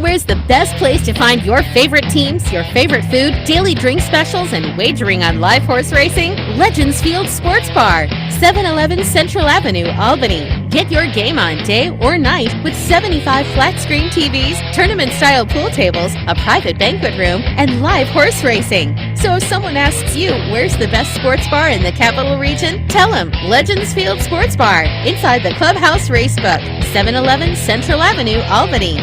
Where's the best place to find your favorite teams, your favorite food, daily drink specials, and wagering on live horse racing? Legends Field Sports Bar, 711 Central Avenue, Albany. Get your game on day or night with 75 flat-screen TVs, tournament-style pool tables, a private banquet room, and live horse racing. So if someone asks you, where's the best sports bar in the capital region? Tell them Legends Field Sports Bar, inside the Clubhouse Racebook, 711 Central Avenue, Albany.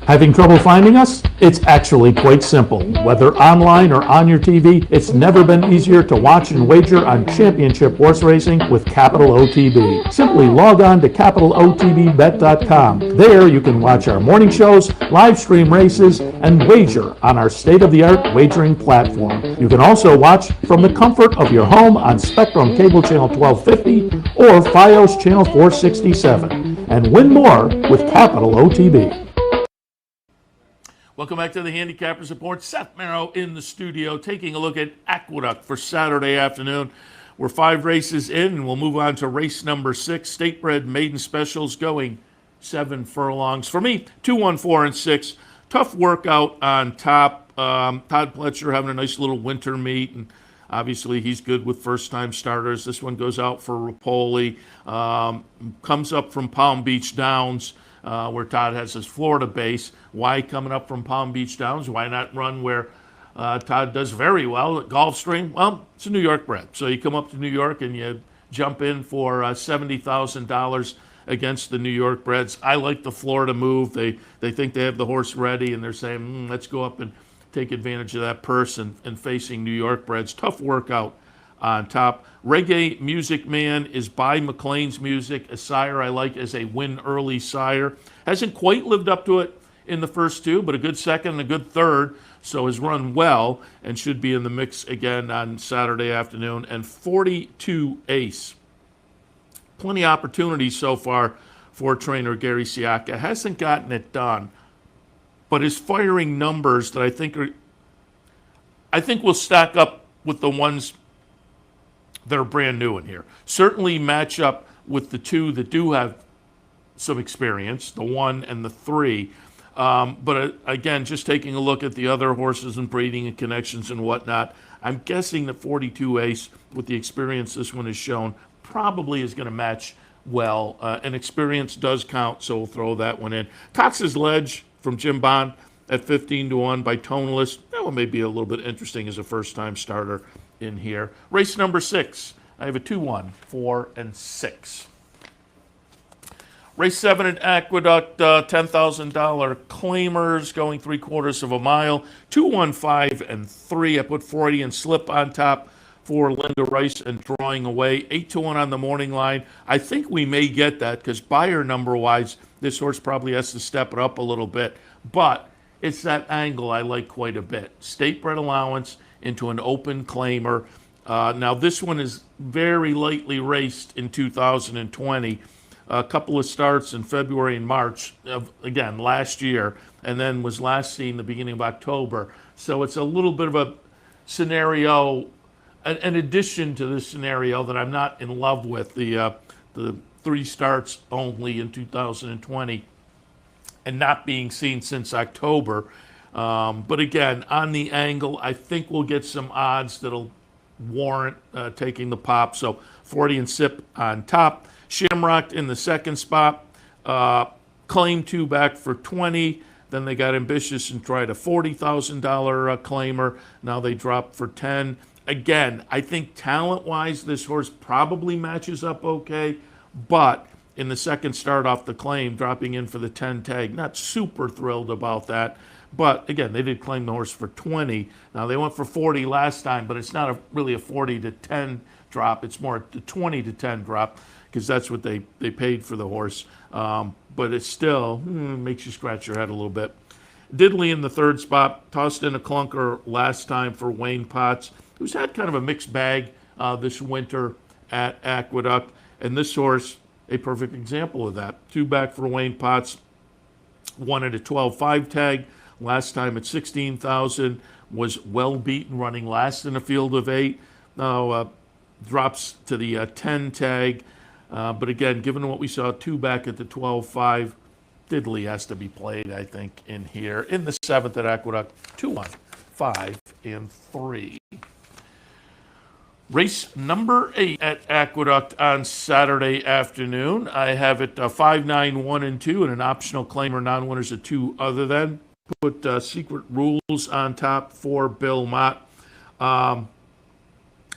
Having trouble finding us? It's actually quite simple. Whether online or on your TV, it's never been easier to watch and wager on championship horse racing with Capital OTB. Simply log on to capitalotbbet.com. There you can watch our morning shows, live stream races, and wager on our state-of-the-art wagering platform. You can also watch from the comfort of your home on Spectrum Cable Channel 1250 or Fios Channel 467, and win more with Capital OTB. Welcome back to the Handicappers Report. Seth Merrow in the studio, taking a look at Aqueduct for Saturday afternoon. We're 5 races in, and we'll move on to race number 6. State-bred maiden specials going 7 furlongs. For me, 2, 1, 4, and 6. Tough workout on top. Todd Pletcher having a nice little winter meet, and obviously he's good with first-time starters. This one goes out for Rapoli. Comes up from Palm Beach Downs, where Todd has his Florida base. Why coming up from Palm Beach Downs? Why not run where Todd does very well at Gulfstream? Well, it's a New York bred. So you come up to New York and you jump in for $70,000 against the New York breds. I like the Florida move. They think they have the horse ready, and they're saying, let's go up and take advantage of that purse and facing New York breds. Tough workout on top. Reggae Music Man is by McLean's Music, a sire I like as a win early sire. Hasn't quite lived up to it in the first 2, but a good second and a good third, so has run well and should be in the mix again on Saturday afternoon. And 42 Ace. Plenty of opportunities so far for trainer Gary Siaka. Hasn't gotten it done, but his firing numbers that I think will stack up with the ones that are brand new in here. Certainly match up with the 2 that do have some experience, the 1 and the 3. But again, just taking a look at the other horses and breeding and connections and whatnot, I'm guessing that 42 Ace, with the experience this one has shown, probably is going to match well. And experience does count, so we'll throw that one in. Cox's Ledge from Jim Bond at 15-1 by Toneless. That one may be a little bit interesting as a first-time starter in here. Race number 6. I have a 2, 1, 4, and 6. Race 7 at Aqueduct, $10,000 claimers going 3/4 of a mile. 2, 1, 5, and 3. I put 40 and slip on top for Linda Rice and drawing away. 8-1 on the morning line. I think we may get that because buyer number-wise, this horse probably has to step it up a little bit. But it's that angle I like quite a bit. State-bred allowance into an open claimer. Now, this one is very lightly raced in 2020. A couple of starts in February and March of, again, last year, and then was last seen the beginning of October. So it's a little bit of a scenario, an addition to this scenario that I'm not in love with, the 3 starts only in 2020 and not being seen since October. But again, on the angle, I think we'll get some odds that'll warrant taking the pop. So 40 and Sip on top. Shamrock in the second spot. Claim 2 back for 20. Then they got ambitious and tried a $40,000 claimer. Now they dropped for 10. Again, I think talent-wise, this horse probably matches up okay, but in the second start off the claim, dropping in for the 10 tag, not super thrilled about that. But again, they did claim the horse for 20. Now they went for 40 last time, but it's not really a 40 to 10 drop. It's more a 20 to 10 drop because that's what they paid for the horse. But it still makes you scratch your head a little bit. Diddley in the third spot, tossed in a clunker last time for Wayne Potts, who's had kind of a mixed bag this winter at Aqueduct. And this horse, a perfect example of that. 2 back for Wayne Potts, 1 at a 12.5 tag. Last time at 16,000, was well beaten, running last in a field of 8. Now drops to the 10 tag. But again, given what we saw, 2 back at the 12.5, Diddley has to be played, I think, in here. In the 7th at Aqueduct, 2-1, 5 and 3. Race number 8 at Aqueduct on Saturday afternoon. I have it 5, 9, 1, and 2, and an optional claimer non-winners of 2 other than. Put Secret Rules on top for Bill Mott.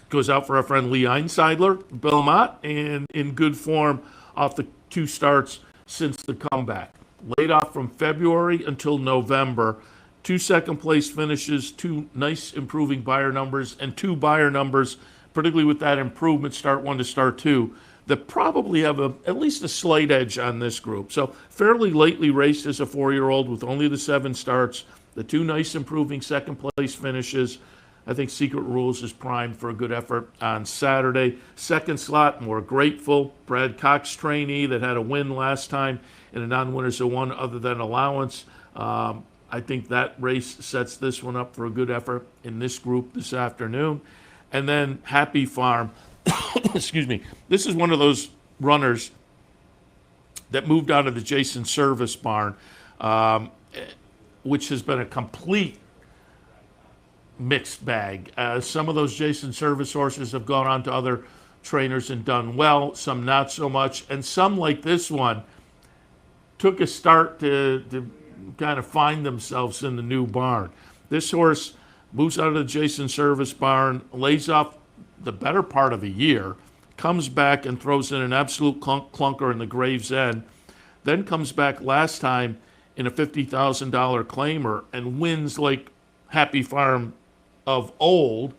Goes out for our friend Lee Einseidler, Bill Mott, and in good form off the 2 starts since the comeback. Laid off from February until November. 2 second-place finishes, 2 nice improving buyer numbers, and 2 buyer numbers, particularly with that improvement start 1 to start 2, that probably have at least a slight edge on this group. So fairly lately raced as a 4-year-old with only the 7 starts, the 2 nice improving second-place finishes. I think Secret Rules is primed for a good effort on Saturday. Second slot, More Grateful. Brad Cox trainee that had a win last time in a non-winners of 1 other than allowance. I think that race sets this one up for a good effort in this group this afternoon. And then Happy Farm. Excuse me. This is one of those runners that moved out of the Jason Service barn, which has been a complete mixed bag. Some of those Jason Service horses have gone on to other trainers and done well, some not so much, and some, like this one, took a start to kind of find themselves in the new barn. This horse moves out of the Jason Service barn, lays off the better part of a year, comes back and throws in an absolute clunker in the Gravesend, then comes back last time in a $50,000 claimer and wins like Happy Farm of old,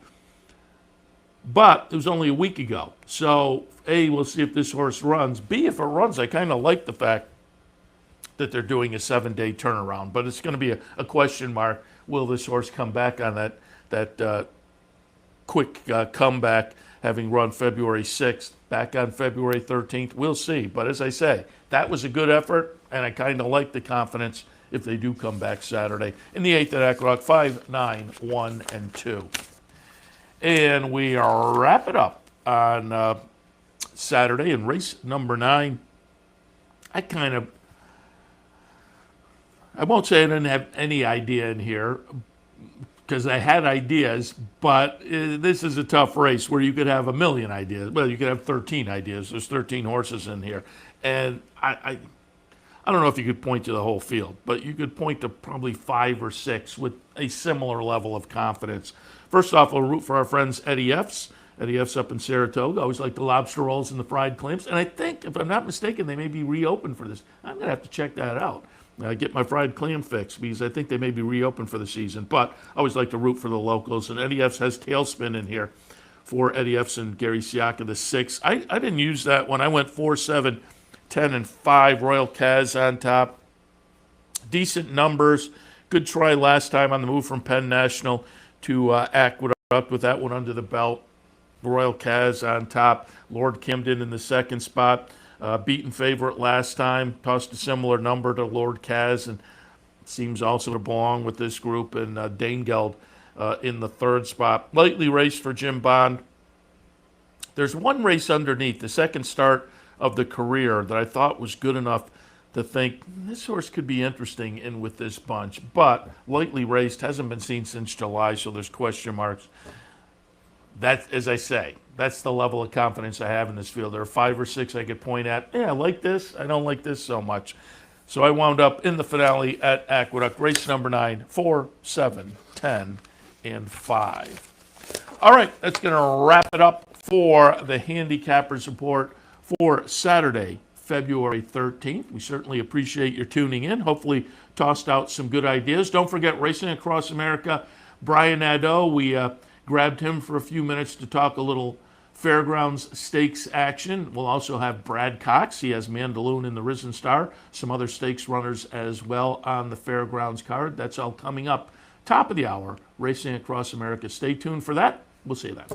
but it was only a week ago. So, A, we'll see if this horse runs. B, if it runs, I kind of like the fact that they're doing a 7-day turnaround, but it's going to be a question mark. Will this horse come back on that quick comeback, having run February 6th, back on February 13th? We'll see. But as I say, that was a good effort, and I kind of like the confidence if they do come back Saturday. In the 8th at Aqueduct, 5, 9, 1, and 2. And we wrap it up on Saturday in race number 9. I won't say I didn't have any idea in here, because I had ideas, but this is a tough race where you could have a million ideas. Well, you could have 13 ideas. There's 13 horses in here. And I don't know if you could point to the whole field, but you could point to probably 5 or 6 with a similar level of confidence. First off, we'll root for our friends Eddie F's. Eddie F's up in Saratoga. Always like the lobster rolls and the fried clams. And I think, if I'm not mistaken, they may be reopened for this. I'm going to have to check that out. Get my fried clam fix, because I think they may be reopened for the season. But I always like to root for the locals. And Eddie F's has Tailspin in here for Eddie F's and Gary Siaka, the 6. I didn't use that one. I went 4, 7, 10, and 5. Royal Kaz on top. Decent numbers. Good try last time on the move from Penn National to Aqueduct with that one under the belt. Royal Kaz on top. Lord Kimden in the second spot. Beaten favorite last time. Tossed a similar number to Lord Kaz, and seems also to belong with this group. And Danegeld in the third spot. Lightly raced for Jim Bond. There's one race underneath, the second start of the career, that I thought was good enough to think this horse could be interesting in with this bunch. But lightly raced, hasn't been seen since July, so there's question marks. That, as I say, That's the level of confidence I have in this field. There are 5 or 6 I could point at. Yeah, I like this. I don't like this so much. So I wound up in the finale at Aqueduct, race number 9, 4, 7, 10, and 5. All right, that's going to wrap it up for the Handicappers Report for Saturday, February 13th. We certainly appreciate your tuning in. Hopefully tossed out some good ideas. Don't forget, Racing Across America, Brian Nadeau, we grabbed him for a few minutes to talk a little Fairgrounds stakes action. We'll also have Brad Cox. He has Mandaloon in the Risen Star. Some other stakes runners as well on the Fairgrounds card. That's all coming up. Top of the hour, Racing Across America. Stay tuned for that. We'll see you then.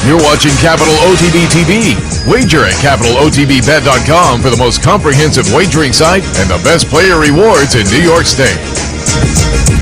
You're watching Capital OTB TV. Wager at CapitalOTBBet.com for the most comprehensive wagering site and the best player rewards in New York State.